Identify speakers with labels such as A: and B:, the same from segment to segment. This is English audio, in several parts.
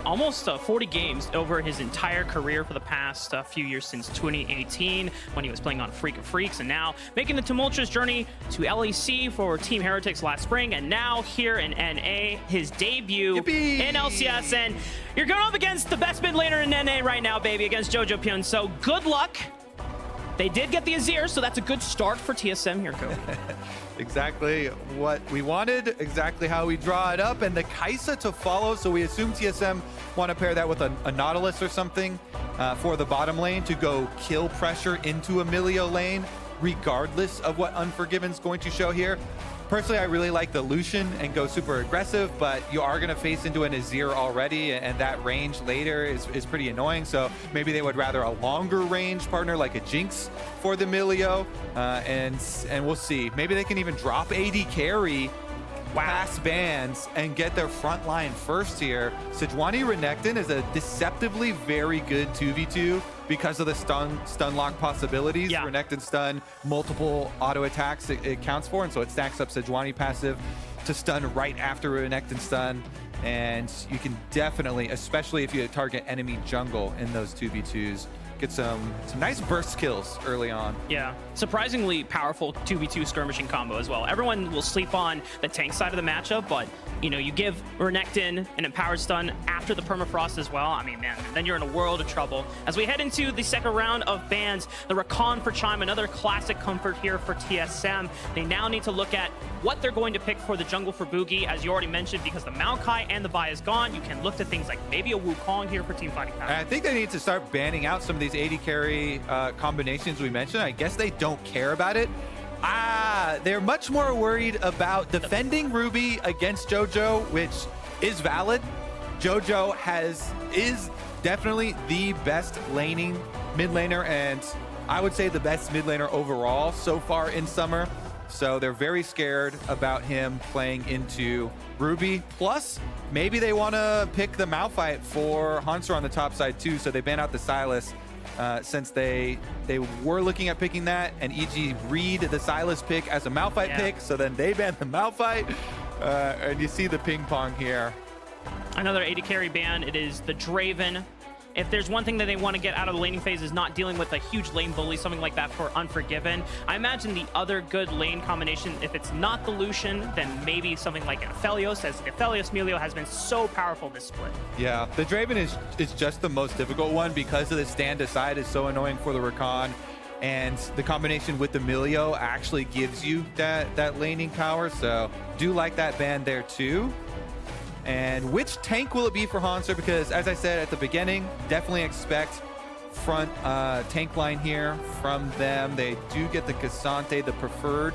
A: almost 40 games over his entire career for the past few years since 2018 when he was playing on Freak of Freaks, and now making the tumultuous journey to LEC for Team Heretics last spring, and now here in NA, his debut in LCS, and you're going up against the best mid laner in NA right now, baby, against Jojopyun, so good luck. They did get the Azir, so that's a good start for TSM here, Kobe.
B: Exactly what we wanted, exactly how we draw it up, and the Kaisa to follow, so we assume TSM want to pair that with a Nautilus or something for the bottom lane to go kill pressure into a Milio lane, regardless of what Unforgiven's going to show here. Personally, I really like the Lucian and go super aggressive, but you are going to face into an Azir already, and that range later is pretty annoying. So maybe they would rather a longer range partner like a Jinx for the Milio, and we'll see. Maybe they can even drop AD carry past bans and get their front line first here. Sejuani Renekton is a deceptively very good 2v2 because of the stun lock possibilities.
A: Yeah.
B: Renekton stun, multiple auto attacks it counts for, and so it stacks up Sejuani passive to stun right after Renekton stun. And you can definitely, especially if you target enemy jungle in those 2v2s, get some nice burst kills early on.
A: Yeah, surprisingly powerful 2v2 skirmishing combo as well. Everyone will sleep on the tank side of the matchup, but you know, you give Renekton an empowered stun after the permafrost as well. I mean, man, then you're in a world of trouble. As we head into the second round of bans, the Rakan for Chime, another classic comfort here for TSM. They now need to look at what they're going to pick for the jungle for Bugi, as you already mentioned, because the Maokai and the Vi is gone. You can look to things like maybe a Wukong here for Team Fighting Power.
B: I think they need to start banning out some of these AD carry combinations we mentioned. I guess they don't care about it. They're much more worried about defending Ruby against Jojo, which is valid. Jojo is definitely the best laning mid laner, and I would say the best mid laner overall so far in summer. So they're very scared about him playing into Ruby. Plus, maybe they want to pick the Malphite for Hauntzer on the top side too, so they ban out the Sylas. Since they were looking at picking that, and EG read the Sylas pick as a Malphite pick, so then they ban the Malphite, and you see the ping pong here.
A: Another AD carry ban, it is the Draven. If there's one thing that they want to get out of the laning phase is not dealing with a huge lane bully, something like that for Unforgiven. I imagine the other good lane combination, if it's not the Lucian, then maybe something like an Aphelios, as the Aphelios Milio has been so powerful this split.
B: Yeah, the Draven is just the most difficult one because of the stand aside is so annoying for the Rakan, and the combination with the Milio actually gives you that laning power, so do like that ban there too. And which tank will it be for Hauntzer? Because as I said at the beginning, definitely expect front tank line here from them. They do get the Ksante, the preferred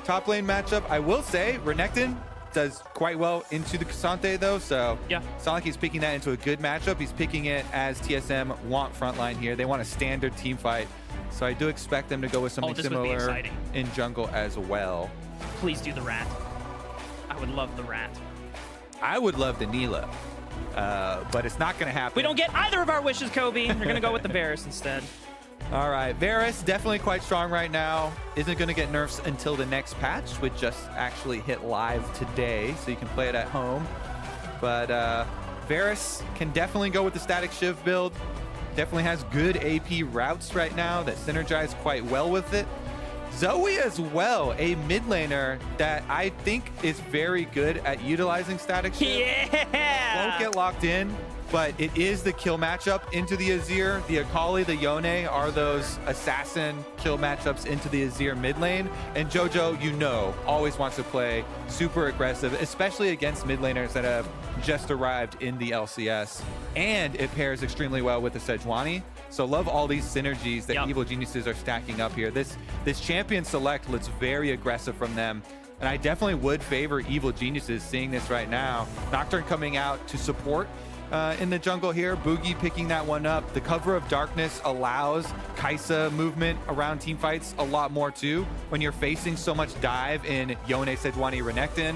B: top lane matchup. I will say Renekton does quite well into the Ksante though, so yeah, it's not like he's picking that into a good matchup. He's picking it as TSM want front line here. They want a standard team fight. So I do expect them to go with something similar in jungle as well.
A: Please do the rat. I would love the rat.
B: I would love the Nila, but it's not going to happen.
A: We don't get either of our wishes, Kobe. They're going to go with the Varus instead.
B: All right, Varus definitely quite strong right now. Isn't going to get nerfs until the next patch, which just actually hit live today, so you can play it at home. But Varus can definitely go with the static Shiv build. Definitely has good AP routes right now that synergize quite well with it. Zoe as well, a mid laner that I think is very good at utilizing static shift.
A: Yeah!
B: Won't get locked in, but it is the kill matchup into the Azir. The Akali, the Yone are those assassin kill matchups into the Azir mid lane. And Jojo, you know, always wants to play super aggressive, especially against mid laners that have just arrived in the LCS. And it pairs extremely well with the Sejuani. So love all these synergies that Evil Geniuses are stacking up here. This champion select looks very aggressive from them. And I definitely would favor Evil Geniuses seeing this right now. Nocturne coming out to support in the jungle here. Bugi picking that one up. The cover of darkness allows Kaisa movement around team fights a lot more too. When you're facing so much dive in Yone, Sejuani, Renekton,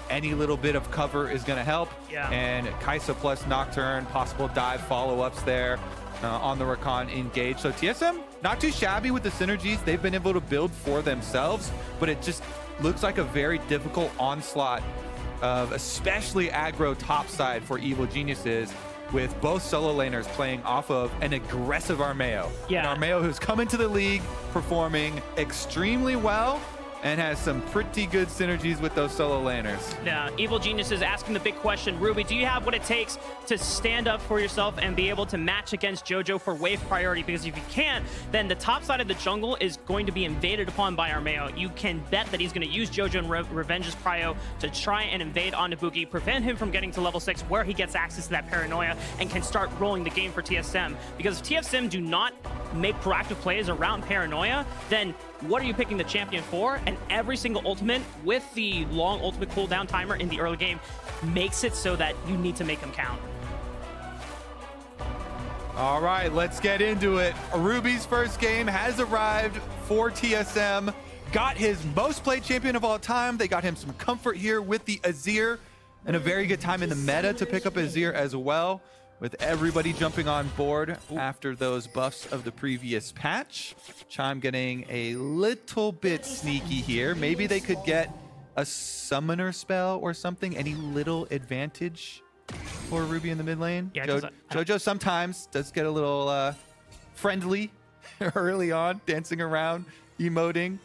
B: any little bit of cover is going to help.
A: Yeah.
B: And Kaisa plus Nocturne, possible dive follow-ups there. On the Rakan engage. So TSM, not too shabby with the synergies they've been able to build for themselves, but it just looks like a very difficult onslaught of especially aggro topside for Evil Geniuses, with both solo laners playing off of an aggressive Armao.
A: Yeah.
B: An Armao who's come into the league performing extremely well and has some pretty good synergies with those solo laners.
A: Yeah, Evil Genius is asking the big question. Ruby, do you have what it takes to stand up for yourself and be able to match against Jojo for wave priority? Because if you can't, then the top side of the jungle is going to be invaded upon by Armao. You can bet that he's going to use Jojo and Revenge's prio to try and invade onto Bugi, prevent him from getting to level 6 where he gets access to that paranoia and can start rolling the game for TSM. Because if TSM do not make proactive plays around paranoia, then what are you picking the champion for? And every single ultimate with the long ultimate cooldown timer in the early game makes it so that you need to make them count.
B: All right, let's get into it. Ruby's first game has arrived for TSM. Got his most played champion of all time. They got him some comfort here with the Azir, and a very good time in the meta to pick up Azir as well, with everybody jumping on board after those buffs of the previous patch. Chime getting a little bit sneaky here. Maybe they could get a summoner spell or something. Any little advantage for Ruby in the mid lane?
A: Yeah,
B: Jojo sometimes does get a little friendly early on, dancing around, emoting.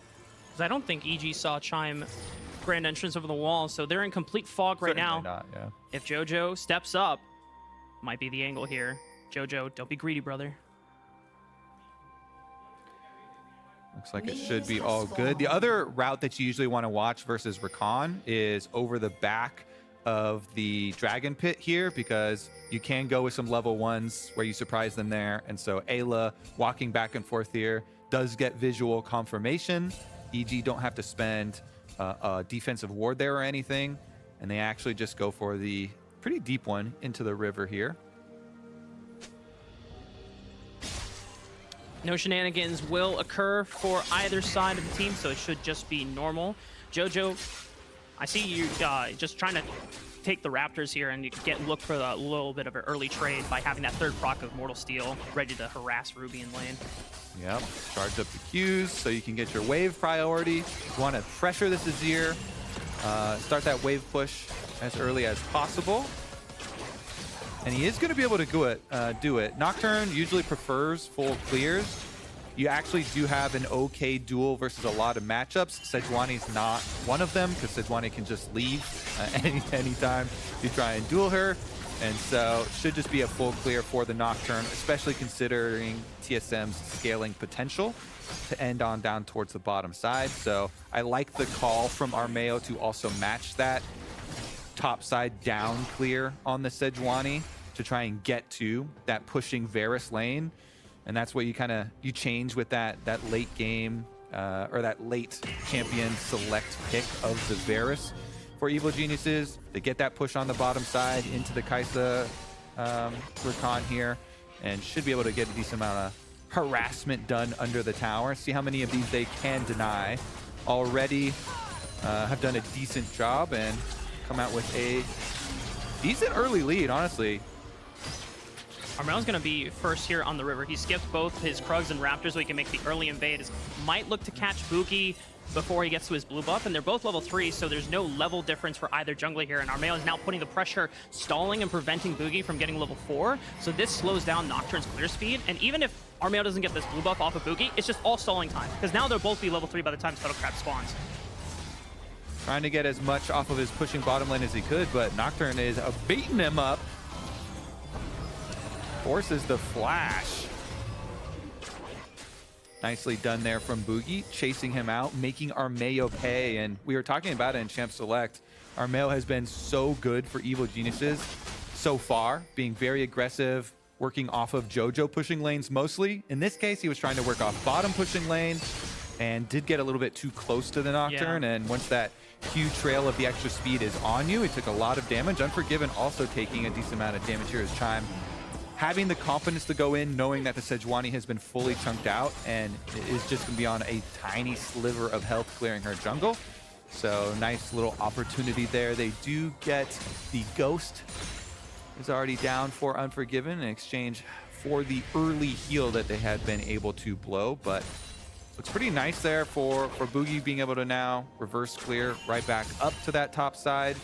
A: I don't think EG saw Chime grand entrance over the wall, so they're in complete fog right now.
B: Not, yeah.
A: If Jojo steps up, might be the angle here. Jojo, don't be greedy, brother.
B: Looks like it should be all good. The other route that you usually want to watch versus Rakan is over the back of the Dragon Pit here, because you can go with some level 1s where you surprise them there. And so Eyla walking back and forth here does get visual confirmation. EG don't have to spend a defensive ward there or anything, and they actually just go for the pretty deep one into the river here.
A: No shenanigans will occur for either side of the team, so it should just be normal. Jojo, I see you just trying to take the Raptors here and you look for a little bit of an early trade by having that third proc of Mortal Steel ready to harass Ruby in lane.
B: Yep, charge up the Qs so you can get your wave priority. You want to pressure this Azir, start that wave push as early as possible. And he is going to be able to do it. Nocturne usually prefers full clears. You actually do have an okay duel versus a lot of matchups. Sejuani's not one of them, because Sejuani can just leave anytime you try and duel her. And so should just be a full clear for the Nocturne, especially considering TSM's scaling potential to end on down towards the bottom side. So I like the call from Armao to also match that top side down clear on the Sejuani to try and get to that pushing Varus lane. And that's what you change with that late game or that late champion select pick of the Varus for Evil Geniuses. They get that push on the bottom side into the Kaisa Rakan here, and should be able to get a decent amount of harassment done under the tower. See how many of these they can deny. Already have done a decent job and come out with a decent early lead, honestly.
A: Armao's going to be first here on the river. He skipped both his Krugs and Raptors so he can make the early invade. Might look to catch Bugi before he gets to his blue buff, and they're both level 3, so there's no level difference for either jungler here, and Armao is now putting the pressure, stalling and preventing Bugi from getting level 4, so this slows down Nocturne's clear speed, and even if Armao doesn't get this blue buff off of Bugi, it's just all stalling time, because now they'll both be level 3 by the time Scuttlecrab spawns.
B: Trying to get as much off of his pushing bottom lane as he could, but Nocturne is beating him up. Forces the flash. Nicely done there from Bugi, chasing him out, making Armao pay. And we were talking about it in Champ Select. Armao has been so good for Evil Geniuses so far, being very aggressive, working off of Jojo pushing lanes mostly. In this case, he was trying to work off bottom pushing lane and did get a little bit too close to the Nocturne. Yeah. And once that Q trail of the extra speed is on you, it took a lot of damage. Unforgiven also taking a decent amount of damage here as Chime having the confidence to go in, knowing that the Sejuani has been fully chunked out and is just going to be on a tiny sliver of health clearing her jungle. So nice little opportunity there. They do get the Ghost is already down for Unforgiven in exchange for the early heal that they had been able to blow. But looks pretty nice there for Bugi being able to now reverse clear right back up to that top side.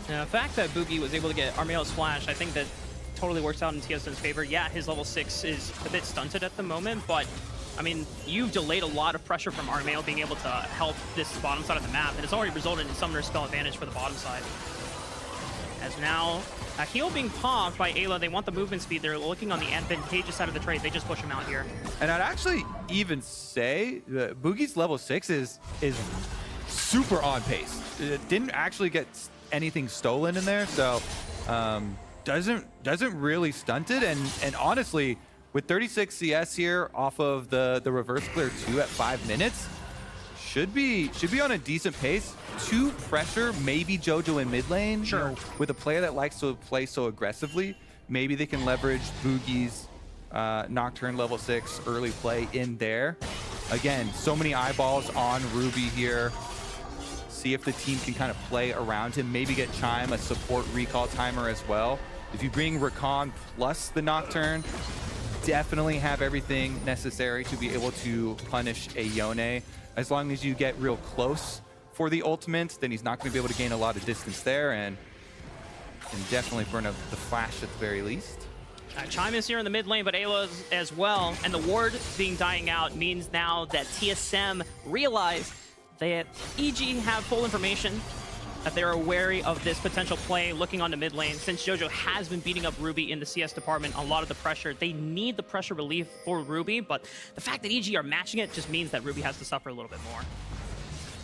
A: The fact that Bugi was able to get Armao's flash, I think that totally works out in TSM's favor. Yeah, his level 6 is a bit stunted at the moment, but I mean, you've delayed a lot of pressure from Armao being able to help this bottom side of the map, and it's already resulted in Summoner Spell advantage for the bottom side. As now, a heal being popped by Eyla, they want the movement speed. They're looking on the advantageous side of the trade. They just push him out here.
B: And I'd actually even say Bugi's level 6 is super on pace. It didn't actually get anything stolen in there, so doesn't really stunt it. And honestly, with 36 CS here off of the reverse clear 2 at 5 minutes, should be on a decent pace. 2 pressure, maybe Jojo in mid lane.
A: Sure.
B: You know, with a player that likes to play so aggressively, maybe they can leverage Bugi's Nocturne level 6 early play in there. Again, so many eyeballs on Ruby here. See if the team can kind of play around him. Maybe get Chime, a support recall timer as well. If you bring Rakan plus the Nocturne, definitely have everything necessary to be able to punish a Yone. As long as you get real close for the ultimate, then he's not going to be able to gain a lot of distance there, and can definitely burn up the flash at the very least.
A: Chime is here in the mid lane, but Eyla as well, and the ward being dying out means now that TSM realize that EG have full information, that they're wary of this potential play looking on the mid lane. Since Jojo has been beating up Ruby in the CS department, a lot of the pressure, they need the pressure relief for Ruby, but the fact that EG are matching it just means that Ruby has to suffer a little bit more.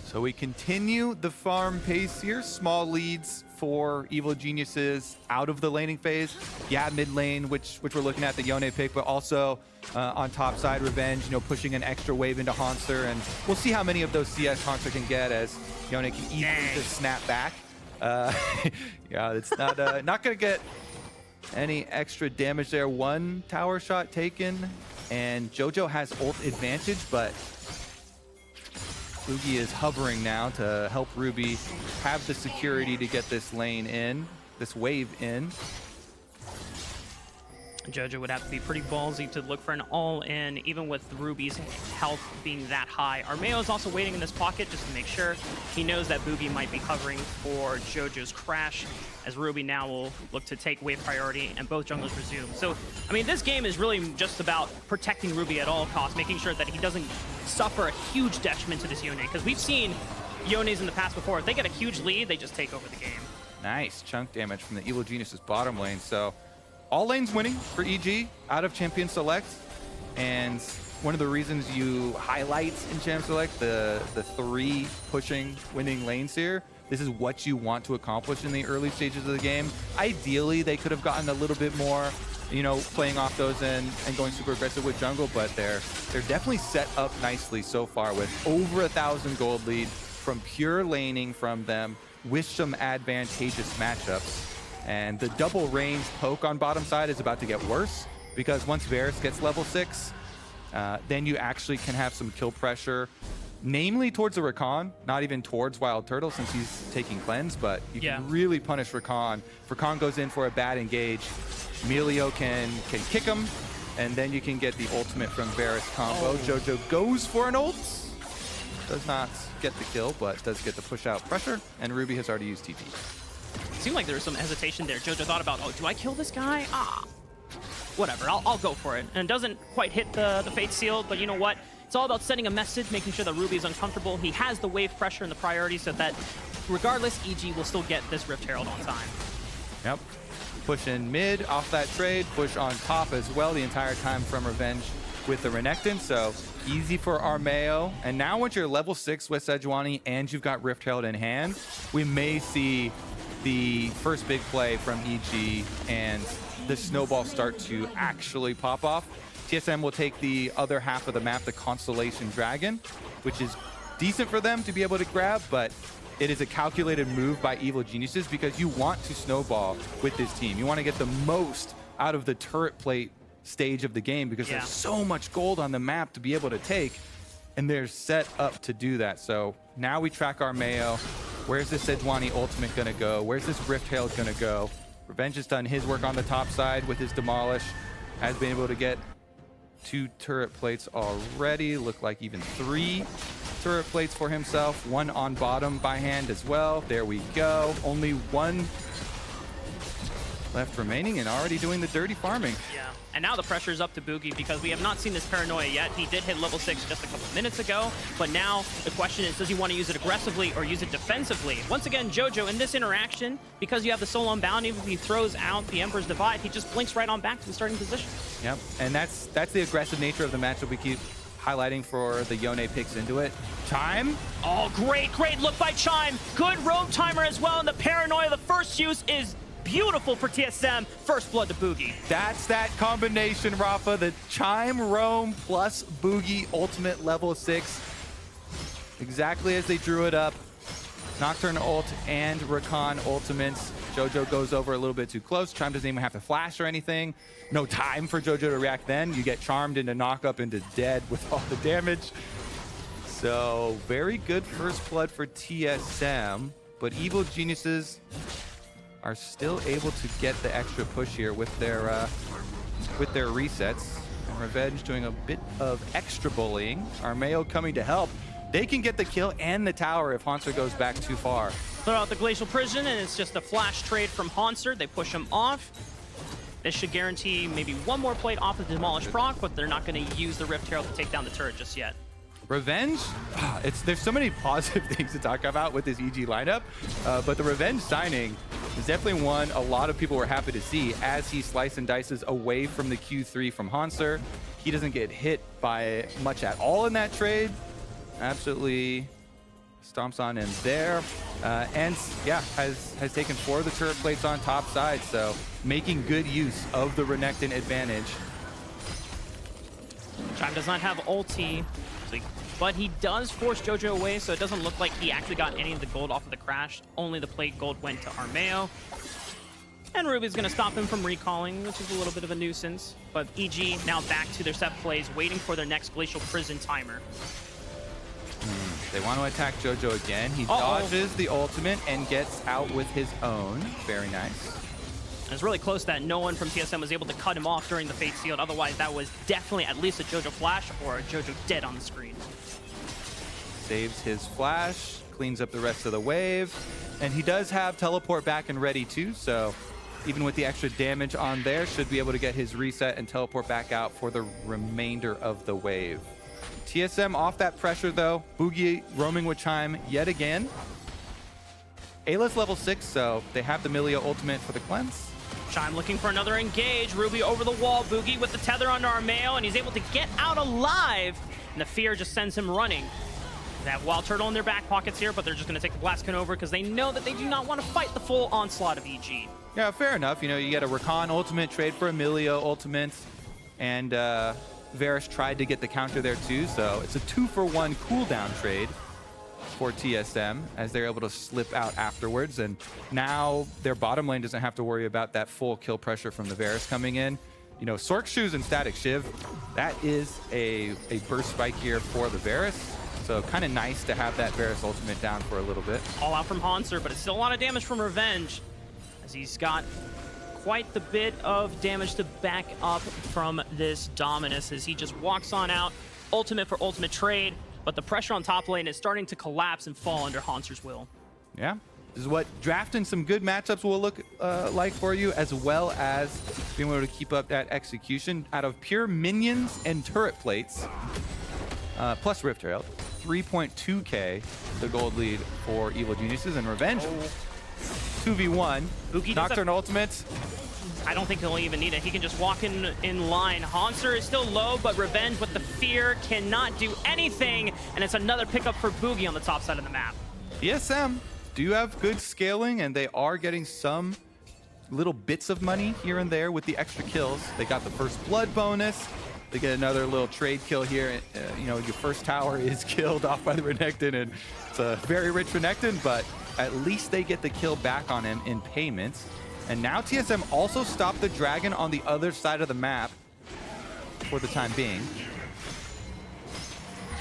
B: So we continue the farm pace here. Small leads for Evil Geniuses out of the laning phase. Yeah, mid lane, which we're looking at, the Yone pick, but also on top side, Revenge, you know, pushing an extra wave into Hauntzer, and we'll see how many of those CS Hauntzer can get as Yone can easily just snap back. Yeah, it's not gonna get any extra damage there. 1 tower shot taken, and Jojo has ult advantage, but Bugi is hovering now to help Ruby have the security to get this lane in, this wave in.
A: Jojo would have to be pretty ballsy to look for an all-in, even with Ruby's health being that high. Armao is also waiting in this pocket just to make sure. He knows that Bugi might be covering for Jojo's crash, as Ruby now will look to take wave priority and both junglers resume. So, I mean, this game is really just about protecting Ruby at all costs, making sure that he doesn't suffer a huge detriment to this Yone, because we've seen Yones in the past before. If they get a huge lead, they just take over the game.
B: Nice chunk damage from the Evil Geniuses bottom lane. So all lanes winning for EG out of Champion Select, and one of the reasons you highlight in Champion Select the 3 pushing winning lanes here. This is what you want to accomplish in the early stages of the game. Ideally, they could have gotten a little bit more, you know, playing off those and going super aggressive with jungle, but they're definitely set up nicely so far with over 1,000 gold lead from pure laning from them with some advantageous matchups. And the double range poke on bottom side is about to get worse, because once Varus gets level 6, then you actually can have some kill pressure, namely towards the Rakan, not even towards WildTurtle since he's taking cleanse, but you can really punish Rakan. If Rakan goes in for a bad engage, Milio can kick him, and then you can get the ultimate from Varus combo. Jojo goes for an ult, does not get the kill, but does get the push out pressure, and Ruby has already used TP.
A: It seemed like there was some hesitation there. Jojo thought about, oh, do I kill this guy? Whatever, I'll go for it. And it doesn't quite hit the Fate Seal, but you know what? It's all about sending a message, making sure that Ruby is uncomfortable. He has the wave pressure and the priority so that regardless, EG will still get this Rift Herald on time.
B: Yep. Push in mid off that trade, push on top as well the entire time from Revenge with the Renekton, so easy for Armao. And now once you're level 6 with Sejuani and you've got Rift Herald in hand, we may see the first big play from EG and the snowball start to actually pop off. TSM will take the other half of the map, the Constellation Dragon, which is decent for them to be able to grab, but it is a calculated move by Evil Geniuses because you want to snowball with this team. You want to get the most out of the turret plate stage of the game because there's so much gold on the map to be able to take, and they're set up to do that. So now we track Armao. Where's this Sejuani ultimate gonna go? Where's this Rift Herald gonna go? Revenge has done his work on the top side with his Demolish, has been able to get 2 turret plates already, look like even 3. turret plates for himself, one on bottom by hand as well. There we go. Only one left remaining and already doing the dirty farming.
A: Yeah, and now the pressure is up to Bugi because we have not seen this paranoia yet. He did hit level 6 just a couple minutes ago, but now the question is, does he want to use it aggressively or use it defensively? Once again, Jojo, in this interaction, because you have the soul on bounty, if he throws out the Emperor's Divide, he just blinks right on back to the starting position.
B: Yep, and that's the aggressive nature of the matchup we keep highlighting for the Yone picks into it. Chime.
A: Oh, great look by Chime. Good roam timer as well, and the paranoia, the first use is beautiful for TSM. First blood to Bugi.
B: That's that combination, Raafaa. The Chime roam plus Bugi ultimate level 6. Exactly as they drew it up. Nocturne ult and Rakan ultimates. Jojo goes over a little bit too close. Chime doesn't even have to flash or anything. No time for Jojo to react then. You get charmed into knock up into dead with all the damage. So very good first blood for TSM, but Evil Geniuses are still able to get the extra push here with their resets. And Revenge doing a bit of extra bullying. Armao coming to help. They can get the kill and the tower if Hauntzer goes back too far.
A: Throw out the Glacial Prison, and it's just a flash trade from Hauntzer. They push him off. This should guarantee maybe one more plate off of the Demolish proc, but they're not going to use the Rift Herald to take down the turret just yet.
B: Revenge, there's so many positive things to talk about with this EG lineup, but the Revenge signing is definitely one a lot of people were happy to see as he slice and dices away from the Q3 from Hauntzer. He doesn't get hit by much at all in that trade. Absolutely stomps on in there, and yeah, has taken 4 of the turret plates on top side, so making good use of the Renekton advantage.
A: Chime does not have ulti, but he does force Jojo away, so it doesn't look like he actually got any of the gold off of the crash. Only the plate gold went to Armao. And Ruby's going to stop him from recalling, which is a little bit of a nuisance. But EG now back to their set plays, waiting for their next Glacial Prison timer.
B: They want to attack Jojo again. He dodges the ultimate and gets out with his own. Very nice.
A: It's really close that no one from TSM was able to cut him off during the Fate Sealed. Otherwise, that was definitely at least a Jojo flash or a Jojo dead on the screen.
B: Saves his flash, cleans up the rest of the wave, and he does have teleport back and ready too, so even with the extra damage on there, should be able to get his reset and teleport back out for the remainder of the wave. TSM off that pressure though. Bugi roaming with Chime yet again. Eyla's level 6, so they have the Milio ultimate for the cleanse.
A: Chime looking for another engage. Ruby over the wall. Bugi with the tether onto Armao, and he's able to get out alive. And the fear just sends him running. They have WildTurtle in their back pockets here, but they're just going to take the blast cone over because they know that they do not want to fight the full onslaught of EG.
B: Yeah, fair enough. You know, you get a Rakan ultimate, trade for a Milio ultimate, and Varus tried to get the counter there too, so it's a 2-for-1 cooldown trade for TSM as they're able to slip out afterwards, and now their bottom lane doesn't have to worry about that full kill pressure from the Varus coming in. You know, Sork Shoes and Static Shiv, that is a burst spike here for the Varus, so kind of nice to have that Varus ultimate down for a little bit.
A: All out from Hauntzer, but it's still a lot of damage from Revenge as he's got quite the bit of damage to back up from this Dominus as he just walks on out, ultimate for ultimate trade. But the pressure on top lane is starting to collapse and fall under Hauntzer's will. Yeah,
B: this is what drafting some good matchups will look like for you, as well as being able to keep up that execution out of pure minions and turret plates, plus Rift Herald. 3.2k the gold lead for Evil Geniuses, and Revenge 2v1.
A: Bugi
B: Nocturne ultimates.
A: I don't think he'll even need it. He can just walk in line. Hauntzer is still low, but Revenge with the fear cannot do anything. And it's another pickup for Bugi on the top side of the map.
B: TSM do have good scaling, and they are getting some little bits of money here and there with the extra kills. They got the first blood bonus. They get another little trade kill here. You know, your first tower is killed off by the Renekton, and it's a very rich Renekton, but at least they get the kill back on him in payments. And now TSM also stopped the dragon on the other side of the map for the time being.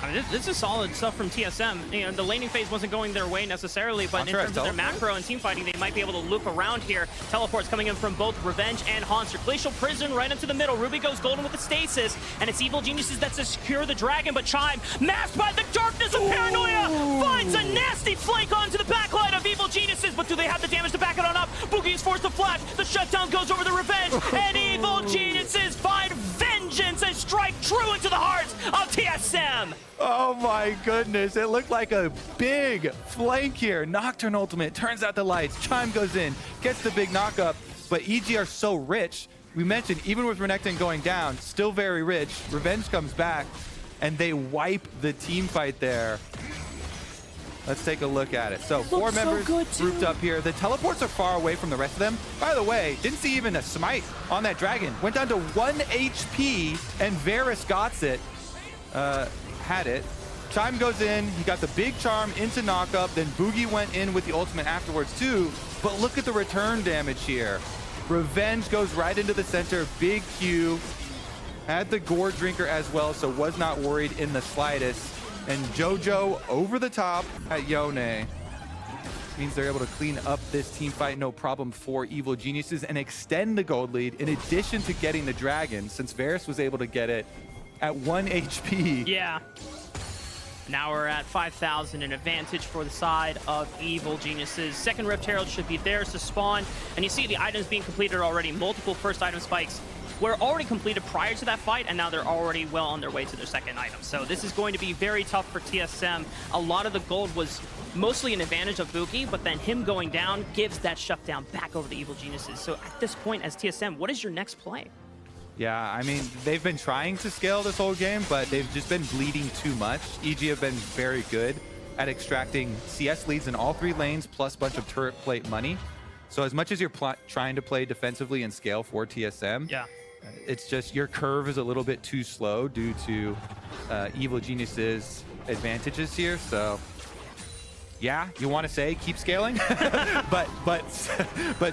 A: I mean, this is solid stuff from TSM. You know, the laning phase wasn't going their way necessarily, but in terms of their macro and team fighting, they might be able to loop around here. Teleports coming in from both Revenge and Hauntzer. Glacial Prison right into the middle. Ruby goes golden with the stasis, and it's Evil Geniuses that secure the dragon, but Chime, masked by the darkness of Paranoia, finds a nasty flank onto the backline of Evil Geniuses, but do they have the damage to back it on up? Bugi is forced to flash. The shutdown goes over the Revenge, and Evil Geniuses find vengeance and strike true into the hearts of TSM.
B: Oh my goodness, it looked like a big flank here. Nocturne ultimate, turns out the lights, Chime goes in, gets the big knockup, but EG are so rich. We mentioned, even with Renekton going down, still very rich. Revenge comes back, and they wipe the team fight there. Let's take a look at it. So 4 members grouped up here. The teleports are far away from the rest of them. By the way, didn't see even a smite on that dragon. Went down to 1 HP, and Varus got it. Had it. Chime goes in, he got the big charm into knockup, then Bugi went in with the ultimate afterwards too, but look at the return damage here. Revenge goes right into the center, big Q, had the Gore Drinker as well, so was not worried in the slightest, and Jojo over the top at Yone. Means they're able to clean up this team fight no problem for Evil Geniuses and extend the gold lead in addition to getting the dragon, since Varus was able to get it at 1 HP.
A: Yeah. Now we're at 5,000, an advantage for the side of Evil Geniuses. Second Rift Herald should be theirs to spawn. And you see the items being completed already. Multiple first item spikes were already completed prior to that fight, and now they're already well on their way to their second item. So this is going to be very tough for TSM. A lot of the gold was mostly an advantage of Bugi, but then him going down gives that shutdown back over to Evil Geniuses. So at this point as TSM, what is your next play?
B: Yeah, I mean, they've been trying to scale this whole game, but they've just been bleeding too much. EG have been very good at extracting CS leads in all 3 lanes, plus a bunch of turret plate money. So as much as you're trying to play defensively and scale for TSM,
A: yeah,
B: it's just your curve is a little bit too slow due to Evil Geniuses' advantages here. So yeah, you want to say keep scaling, but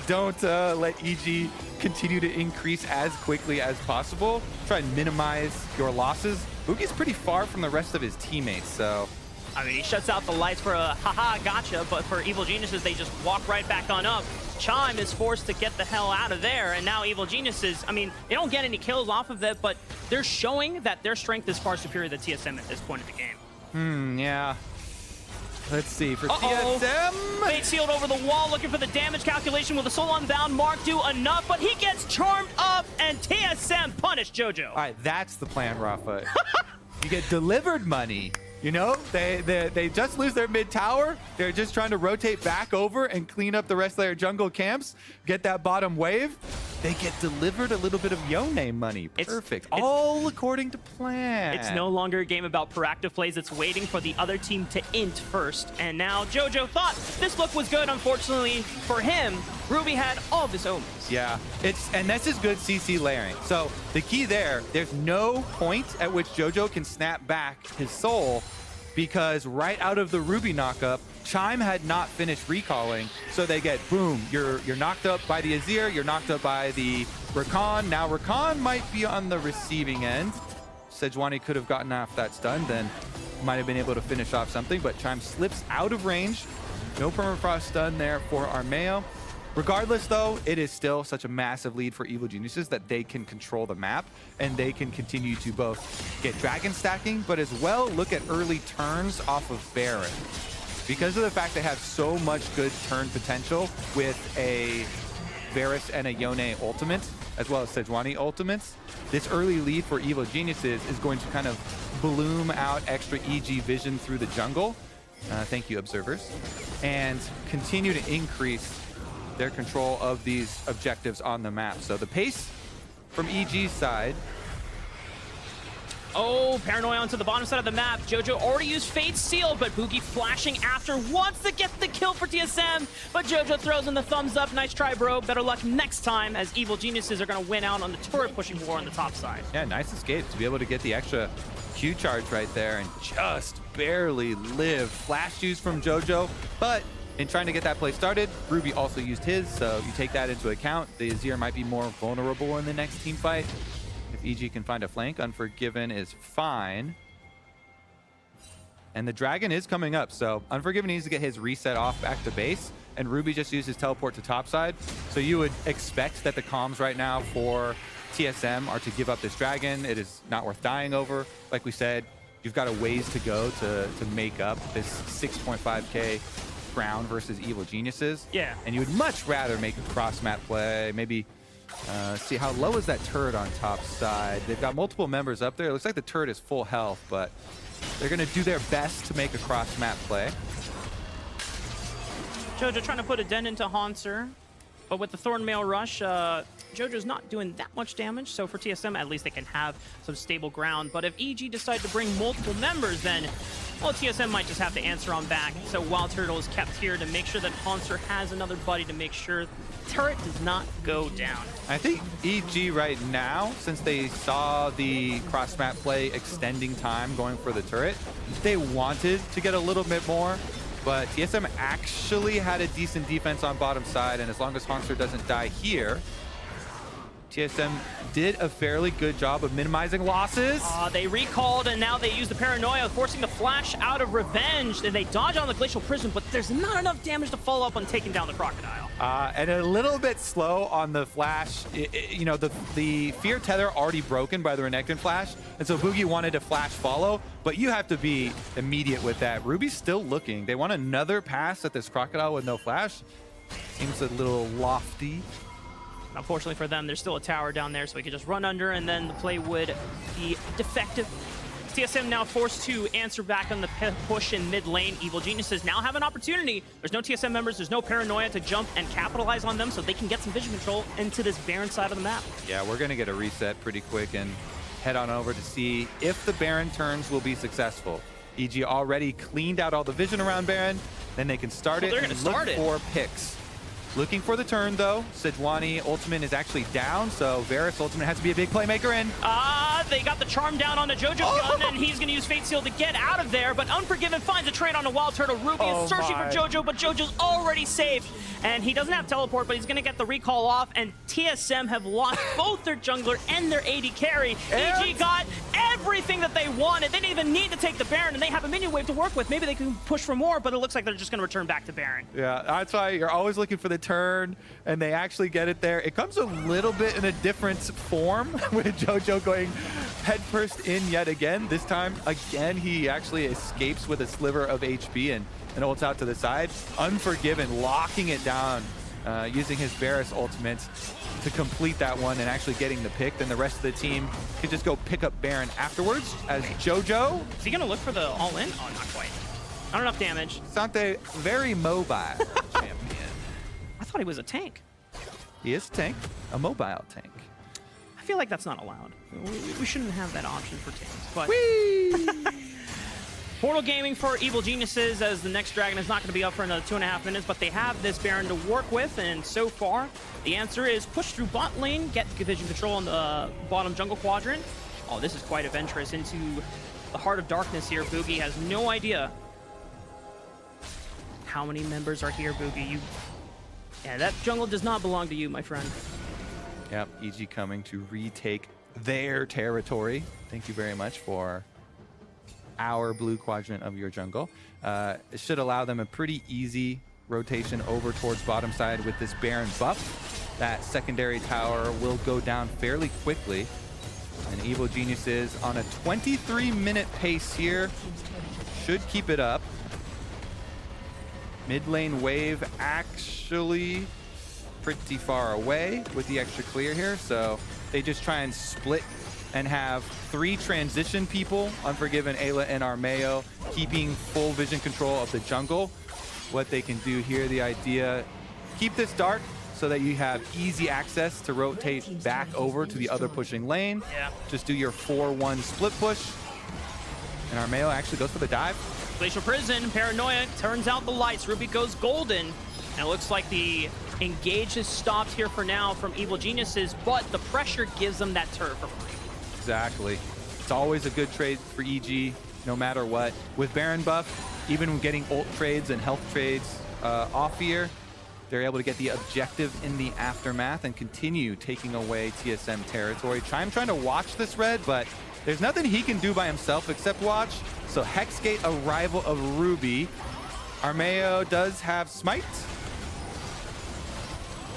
B: don't let EG continue to increase as quickly as possible. Try and minimize your losses. Bugi's pretty far from the rest of his teammates, so.
A: I mean, he shuts out the lights for a haha gotcha, but for Evil Geniuses, they just walk right back on up. Chime is forced to get the hell out of there, and now Evil Geniuses, I mean, they don't get any kills off of it, but they're showing that their strength is far superior to TSM at this point of the game.
B: Yeah. Let's see, for TSM.
A: Fate sealed over the wall, looking for the damage calculation. Will the Soul Unbound Mark do enough? But he gets charmed up, and TSM punished Jojo.
B: All right, that's the plan, Raafaa. You get delivered money. You know, they just lose their mid tower. They're just trying to rotate back over and clean up the rest of their jungle camps, get that bottom wave. They get delivered a little bit of Yone money. Perfect. All according to plan.
A: It's no longer a game about proactive plays. It's waiting for the other team to int first. And now Jojo thought this look was good. Unfortunately for him, Ruby had all of his omens.
B: Yeah, and this is good CC layering. So the key there's no point at which Jojo can snap back his soul, because right out of the Ruby knockup, Chime had not finished recalling, so they get boom. You're knocked up by the Azir, you're knocked up by the Rakan. Now Rakan might be on the receiving end. Sejuani could have gotten off that stun, then might have been able to finish off something, but Chime slips out of range. No permafrost stun there for Armao. Regardless, though, it is still such a massive lead for Evil Geniuses that they can control the map, and they can continue to both get dragon stacking, but as well look at early turns off of Baron. Because of the fact they have so much good turn potential with a Varus and a Yone ultimate, as well as Sejuani ultimates, this early lead for Evil Geniuses is going to kind of bloom out extra EG vision through the jungle. Thank you, observers. And continue to increase their control of these objectives on the map. So the pace from EG's side.
A: Oh, Paranoia onto the bottom side of the map. Jojo already used Fate Seal, but Bugi flashing after wants to get the kill for TSM, but Jojo throws in the thumbs up. Nice try, bro. Better luck next time, as Evil Geniuses are going to win out on the turret pushing war on the top side.
B: Yeah, nice escape to be able to get the extra Q charge right there and just barely live. Flash use from Jojo, but in trying to get that play started, Ruby also used his, so you take that into account. The Azir might be more vulnerable in the next team fight. If EG can find a flank, Unforgiven is fine. And the dragon is coming up, so Unforgiven needs to get his reset off back to base, and Ruby just used his teleport to topside. So you would expect that the comms right now for TSM are to give up this dragon. It is not worth dying over. Like we said, you've got a ways to go to make up this 6.5k ground versus Evil Geniuses.
A: Yeah.
B: And you would much rather make a cross-map play, maybe see how low is that turret on top side. They've got multiple members up there. It looks like the turret is full health, but they're going to do their best to make a cross-map play.
A: Jojo trying to put a dent into Hauntzer, but with the Thornmail Rush, Jojo's not doing that much damage, so for TSM, at least they can have some stable ground. But if EG decide to bring multiple members, then, well, TSM might just have to answer on back. So WildTurtle is kept here to make sure that Hauntzer has another buddy to make sure turret does not go down.
B: I think EG right now, since they saw the cross-map play extending time going for the turret, they wanted to get a little bit more. But TSM actually had a decent defense on bottom side, and as long as Hauntzer doesn't die here, TSM did a fairly good job of minimizing losses.
A: They recalled, and now they use the Paranoia, forcing the flash out of Revenge, and they dodge on the Glacial Prison, but there's not enough damage to follow up on taking down the Crocodile.
B: And a little bit slow on the flash. You know, the Fear Tether already broken by the Renekton flash, and so Bugi wanted to flash follow, but you have to be immediate with that. Ruby's still looking. They want another pass at this Crocodile with no flash. Seems a little lofty.
A: Unfortunately for them, there's still a tower down there, so we could just run under, and then the play would be defective. TSM now forced to answer back on the push in mid lane. Evil Geniuses now have an opportunity. There's no TSM members, there's no Paranoia to jump and capitalize on them, so they can get some vision control into this Baron side of the map.
B: Yeah, we're going to get a reset pretty quick and head on over to see if the Baron turns will be successful. EG already cleaned out all the vision around Baron, then they can start it and look for picks. Looking for the turn, though. Sejuani ultimate is actually down, so Varus ultimate has to be a big playmaker in.
A: They got the charm down on the Jojopyun, and he's going to use Fate Seal to get out of there, but Unforgiven finds a trade on a WildTurtle. Ruby is searching for Jojo, but Jojo's already saved, and he doesn't have teleport, but he's going to get the recall off, and TSM have lost both their jungler and their AD carry. EG got everything that they wanted. They didn't even need to take the Baron, and they have a minion wave to work with. Maybe they can push for more, but it looks like they're just going to return back to Baron.
B: Yeah, that's why you're always looking for the turn, and they actually get it there. It comes a little bit in a different form with Jojo going headfirst in yet again. This time, again, he actually escapes with a sliver of HP and ults out to the side. Unforgiven locking it down using his Varus ultimate to complete that one and actually getting the pick. Then the rest of the team can just go pick up Baron afterwards as Jojo.
A: Is he going to look for the all-in? Oh, not quite. Not enough damage.
B: Ksante, very mobile champion.
A: I thought he was a tank.
B: He is a tank, a mobile tank.
A: I feel like that's not allowed. We shouldn't have that option for tanks. But
B: Whee!
A: Portal Gaming for Evil Geniuses, as the next dragon is not going to be up for another 2.5 minutes, but they have this Baron to work with, and so far, the answer is push through bot lane, get vision control on the bottom jungle quadrant. Oh, this is quite adventurous into the heart of darkness here. Bugi has no idea how many members are here, Bugi. Yeah, that jungle does not belong to you, my friend.
B: Yep, EG coming to retake their territory. Thank you very much for our blue quadrant of your jungle. It should allow them a pretty easy rotation over towards bottom side with this Baron buff. That secondary tower will go down fairly quickly. And Evil Geniuses on a 23-minute pace here should keep it up. Mid lane wave actually pretty far away with the extra clear here, so they just try and split and have 3 transition people, Unforgiven, Eyla, and Armao, keeping full vision control of the jungle. What they can do here, the idea, keep this dark so that you have easy access to rotate back over to the other pushing lane.
A: Yeah.
B: Just do your 4-1 split push. And Armao actually goes for the dive.
A: Glacial Prison, Paranoia, turns out the lights. Ruby goes golden. And it looks like the engage is stopped here for now from Evil Geniuses, but the pressure gives them that turret for free.
B: Exactly. It's always a good trade for EG, no matter what. With Baron buff, even when getting ult trades and health trades off here, they're able to get the objective in the aftermath and continue taking away TSM territory. Chime trying to watch this red, but there's nothing he can do by himself except watch. So Hexgate, arrival of Ruby. Armao does have Smite.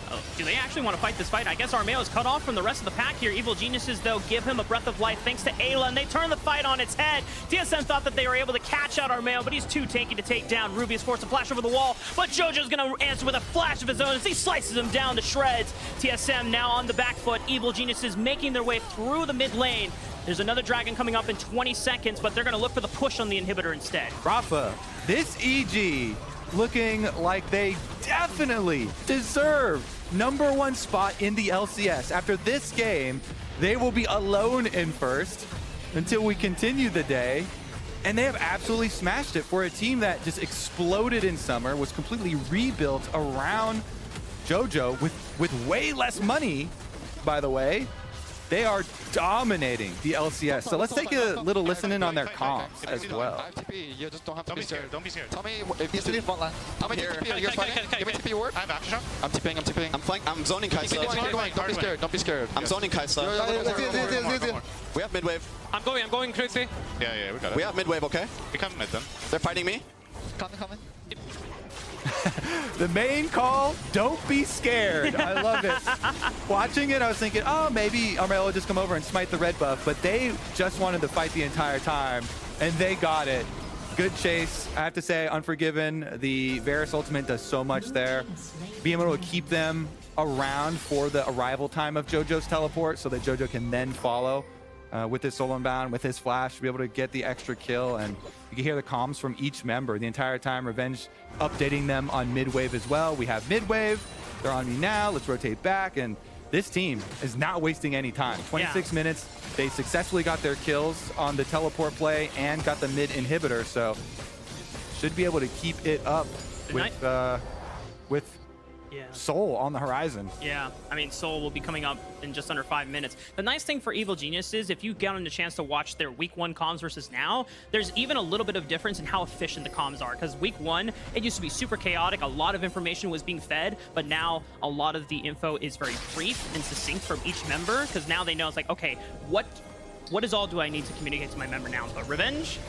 A: Oh, do they actually want to fight this fight? I guess Armao is cut off from the rest of the pack here. Evil Geniuses, though, give him a breath of life thanks to Eyla, and they turn the fight on its head. TSM thought that they were able to catch out Armao, but he's too tanky to take down. Ruby is forced to flash over the wall, but Jojo's going to answer with a flash of his own as he slices him down to shreds. TSM now on the back foot. Evil Geniuses making their way through the mid lane. There's another dragon coming up in 20 seconds, but they're going to look for the push on the inhibitor instead.
B: Raafaa, this EG looking like they definitely deserve #1 spot in the LCS. After this game, they will be alone in first until we continue the day. And they have absolutely smashed it for a team that just exploded in summer, was completely rebuilt around Jojo with way less money, by the way. They are dominating the LCS. So let's take a little listen in on their comms as well.
C: You just don't have to be scared.
D: Don't be scared.
C: Tell me if you see front line. Tell me TP. You're fighting. Give me TP word.
D: I have action.
C: I'm tipping.
E: I'm flank. I'm zoning Kaisa.
C: Don't be scared. Don't be scared.
E: I'm zoning Kaisa. We have mid wave.
D: I'm going crazy. Yeah, we got it.
E: We have mid wave, okay?
D: We come mid then.
E: They're fighting me.
C: Coming.
B: The main call, don't be scared. I love it. Watching it, I was thinking, oh, maybe Armao will just come over and smite the red buff, but they just wanted to fight the entire time, and they got it. Good chase. I have to say, Unforgiven, the Varus ultimate does so much there. Being able to keep them around for the arrival time of Jojo's teleport so that Jojo can then follow with his solo inbound, with his flash, to be able to get the extra kill. And you can hear the comms from each member the entire time. Revenge updating them on mid-wave as well. We have mid-wave. They're on me now. Let's rotate back. And this team is not wasting any time. 26 minutes. They successfully got their kills on the teleport play and got the mid inhibitor. So should be able to keep it up with Soul on the horizon.
A: Yeah, I mean, Soul will be coming up in just under 5 minutes. The nice thing for Evil Genius is if you get on the chance to watch their week 1 comms versus now, there's even a little bit of difference in how efficient the comms are. Because week 1, it used to be super chaotic. A lot of information was being fed, but now a lot of the info is very brief and succinct from each member. Because now they know it's like, okay, what is all do I need to communicate to my member now? But Revenge?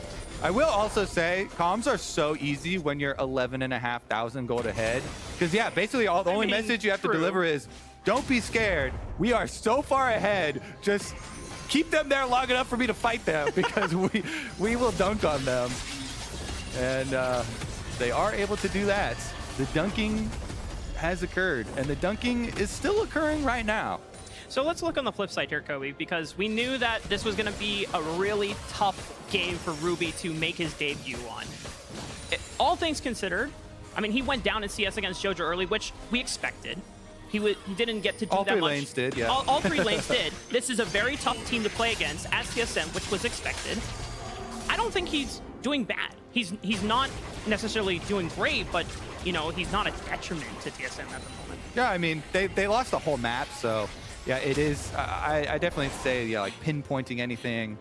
B: I will also say, comms are so easy when you're 11,500 gold ahead. Because, yeah, basically the only message you have to deliver is, don't be scared. We are so far ahead. Just keep them there long enough for me to fight them because we will dunk on them. And they are able to do that. The dunking has occurred, and the dunking is still occurring right now.
A: So let's look on the flip side here, Kobe, because we knew that this was going to be a really tough game for Ruby to make his debut on. All things considered, I mean, he went down in CS against Jojo early, which we expected. He didn't get to do that much.
B: All 3 lanes did, yeah.
A: All 3 lanes did. This is a very tough team to play against as TSM, which was expected. I don't think he's doing bad. He's not necessarily doing great, but, you know, he's not a detriment to TSM at the moment.
B: Yeah, I mean, they lost the whole map, so... Yeah, it is. I definitely say, yeah, like pinpointing anything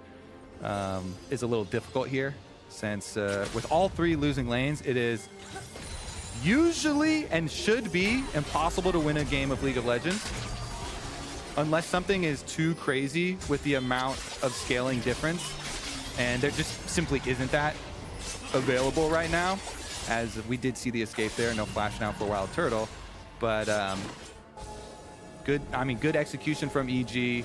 B: is a little difficult here, since with all 3 losing lanes, it is usually and should be impossible to win a game of League of Legends unless something is too crazy with the amount of scaling difference, and there just simply isn't that available right now, as we did see the escape there. No flash now for WildTurtle, but good execution from EG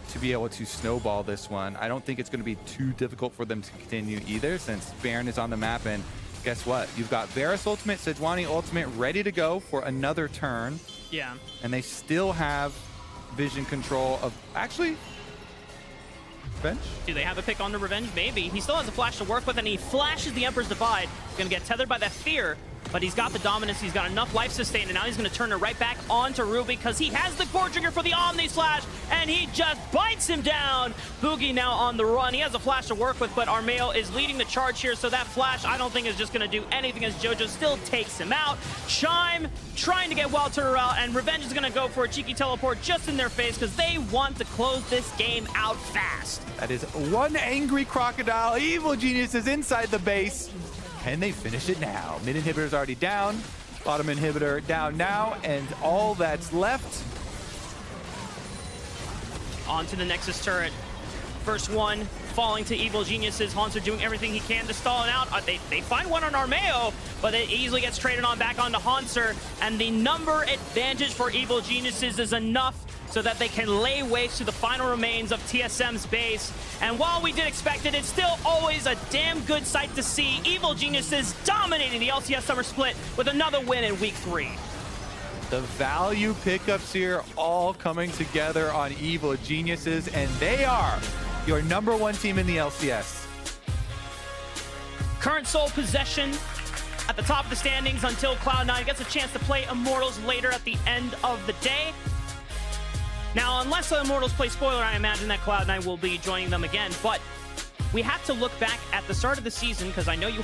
B: to be able to snowball this one. I don't think it's going to be too difficult for them to continue either, since Baron is on the map, and guess what? You've got Varus ultimate, Sejuani ultimate ready to go for another turn.
A: Yeah.
B: And they still have vision control of, actually, Revenge?
A: Do they have a pick on the Revenge? Maybe. He still has a flash to work with, and he flashes the Emperor's Divide. He's going to get tethered by that fear, but he's got the dominance. He's got enough life sustain, and now he's going to turn it right back onto Ruby because he has the core trigger for the Omni Slash, and he just bites him down. Bugi now on the run. He has a flash to work with, but Armao is leading the charge here, so that flash I don't think is just going to do anything as Jojo still takes him out. Chime trying to get WildTurtle out, and Revenge is going to go for a cheeky teleport just in their face because they want to close this game out fast.
B: That is one angry crocodile. Evil Genius is inside the base. Can they finish it now? Mid inhibitor's already down. Bottom inhibitor down now. And all that's left.
A: Onto the Nexus turret. First one falling to Evil Geniuses. Hauntzer doing everything he can to stall it out. They find one on Armao, but it easily gets traded on back onto Hauntzer. And the number advantage for Evil Geniuses is enough so that they can lay waste to the final remains of TSM's base. And while we did expect it, it's still always a damn good sight to see Evil Geniuses dominating the LCS Summer Split with another win in Week 3.
B: The value pickups here all coming together on Evil Geniuses, and they are your #1 team in the LCS.
A: Current sole possession at the top of the standings until Cloud9 gets a chance to play Immortals later at the end of the day. Now, unless the Immortals play Spoiler, I imagine that Cloud9 will be joining them again, but we have to look back at the start of the season because I know you